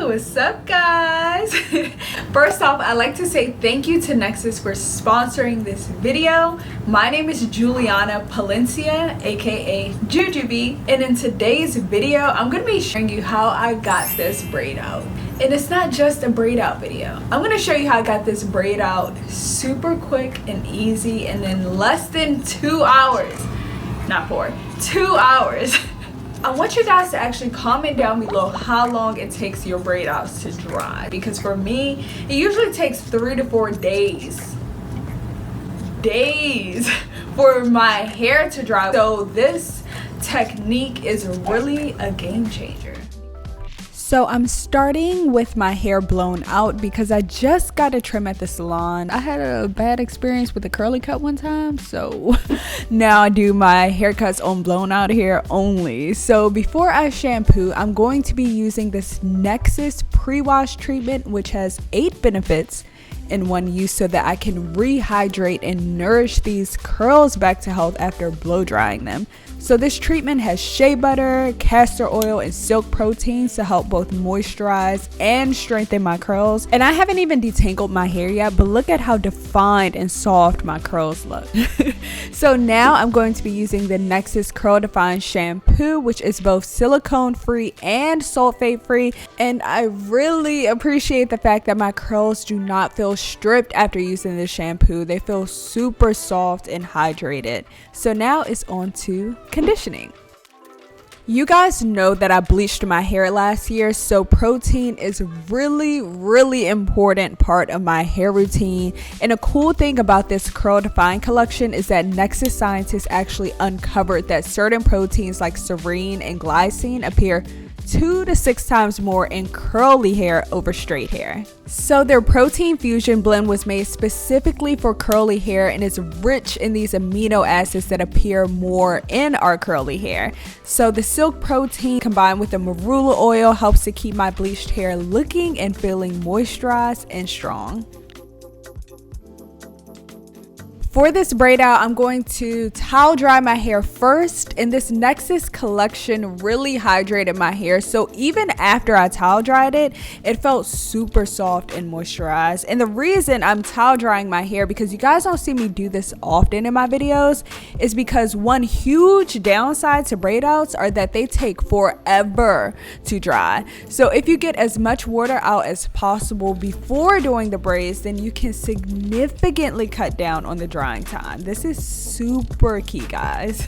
What's up, guys? First off, I'd like to say thank you to Nexxus for sponsoring this video. My name is Juliana Palencia, aka Jujubee, and in today's video I'm going to be showing you how I got this braid out. And it's not just a braid out video. I'm going to show you how I got this braid out super quick and easy, and in less than 2 hours. Not 4, 2 hours. I want you guys to actually comment down below how long it takes your braid outs to dry, because for me it usually takes 3 to 4 days for my hair to dry. So this technique is really a game changer. So I'm starting with my hair blown out because I just got a trim at the salon. I had a bad experience with a curly cut one time, so now I do my haircuts on blown out hair only. So before I shampoo, I'm going to be using this Nexxus pre-wash treatment, which has 8 benefits in one use, so that I can rehydrate and nourish these curls back to health after blow drying them. So this treatment has shea butter, castor oil, and silk proteins to help both moisturize and strengthen my curls. And I haven't even detangled my hair yet, but look at how defined and soft my curls look. So now I'm going to be using the Nexxus Curl Define shampoo, which is both silicone free and sulfate free. And I really appreciate the fact that my curls do not feel stripped after using this shampoo. They feel super soft and hydrated. So now it's on to conditioning. You guys know that I bleached my hair last year, so protein is really important part of my hair routine. And a cool thing about this Curl Define collection is that Nexxus scientists actually uncovered that certain proteins like serine and glycine appear 2 to 6 times more in curly hair over straight hair. So their protein fusion blend was made specifically for curly hair and is rich in these amino acids that appear more in our curly hair. So the silk protein combined with the marula oil helps to keep my bleached hair looking and feeling moisturized and strong. For this braid out, I'm going to towel dry my hair first, and this Nexxus collection really hydrated my hair. So even after I towel dried it, it felt super soft and moisturized. And the reason I'm towel drying my hair, because you guys don't see me do this often in my videos, is because one huge downside to braid outs are that they take forever to dry. So if you get as much water out as possible before doing the braids, then you can significantly cut down on the drying time. This is super key, guys.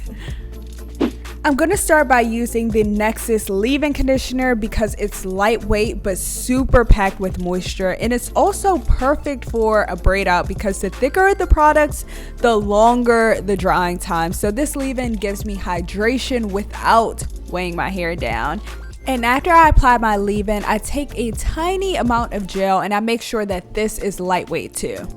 I'm going to start by using the Nexxus leave-in conditioner because it's lightweight but super packed with moisture, and it's also perfect for a braid out because the thicker the products, the longer the drying time. So this leave-in gives me hydration without weighing my hair down. And after I apply my leave-in, I take a tiny amount of gel and I make sure that this is lightweight too.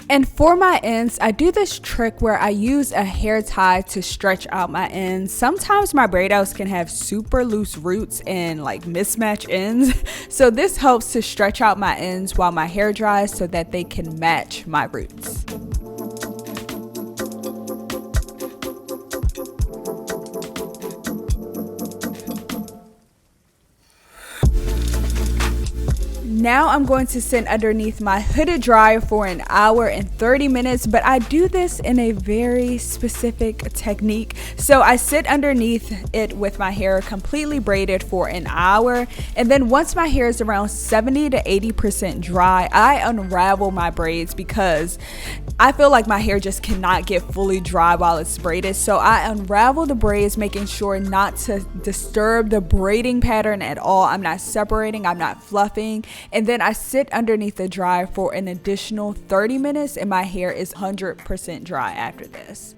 And for my ends, I do this trick where I use a hair tie to stretch out my ends. Sometimes my braid outs can have super loose roots and like mismatch ends. So this helps to stretch out my ends while my hair dries so that they can match my roots. Now I'm going to sit underneath my hooded dryer for an hour and 30 minutes, but I do this in a very specific technique. So I sit underneath it with my hair completely braided for an hour, and then once my hair is around 70 to 80% dry, I unravel my braids because I feel like my hair just cannot get fully dry while it's braided. So I unravel the braids, making sure not to disturb the braiding pattern at all. I'm not separating, I'm not fluffing. And then I sit underneath the dryer for an additional 30 minutes and my hair is 100% dry after this.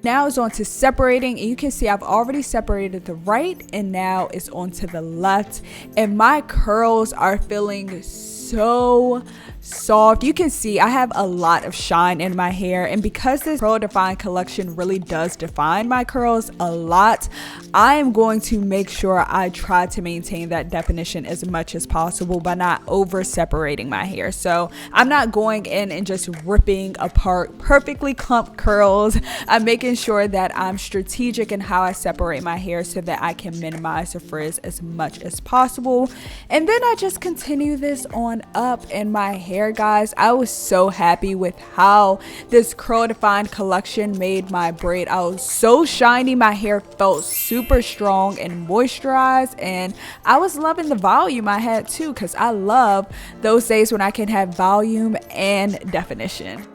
Now it's on to separating, and you can see I've already separated the right and now it's on to the left, and my curls are feeling so soft. You can see I have a lot of shine in my hair, and because this curl define collection really does define my curls a lot, I am going to make sure I try to maintain that definition as much as possible by not over separating my hair. So I'm not going in and just ripping apart perfectly clumped curls. I'm making sure that I'm strategic in how I separate my hair so that I can minimize the frizz as much as possible. And then I just continue this on up in my hair, guys. I was so happy with how this curl defined collection made my braid out so shiny. My hair felt super strong and moisturized, and I was loving the volume I had too, because I love those days when I can have volume and definition.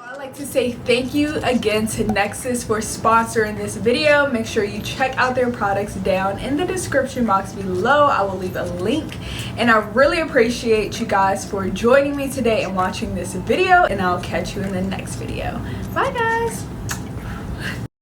I'd like to say thank you again to Nexxus for sponsoring this video. Make sure you check out their products down in the description box below. I will leave a link, and I really appreciate you guys for joining me today and watching this video, and I'll catch you in the next video. Bye guys.